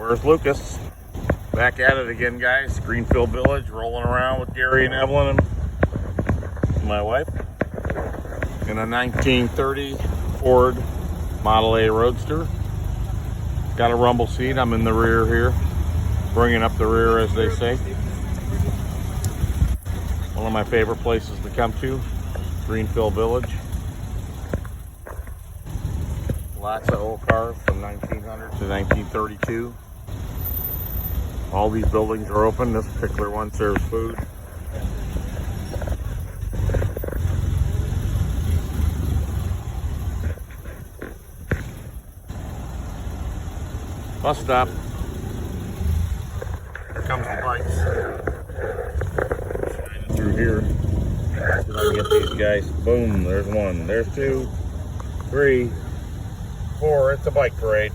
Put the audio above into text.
There's Lucas. Back at it again, guys. Greenfield Village, rolling around with Gary and Evelyn and my wife. In a 1930 Ford Model A Roadster. Got a rumble seat. I'm in the rear here. Bringing up the rear, as they say. One of my favorite places to come to. Greenfield Village. Lots of old cars from 1900 to 1932. All these buildings are open. This particular one serves food. Bus stop. Here comes the bikes. Shining through here. See if I can get these guys. Boom, there's one. There's two, three, four. It's a bike parade.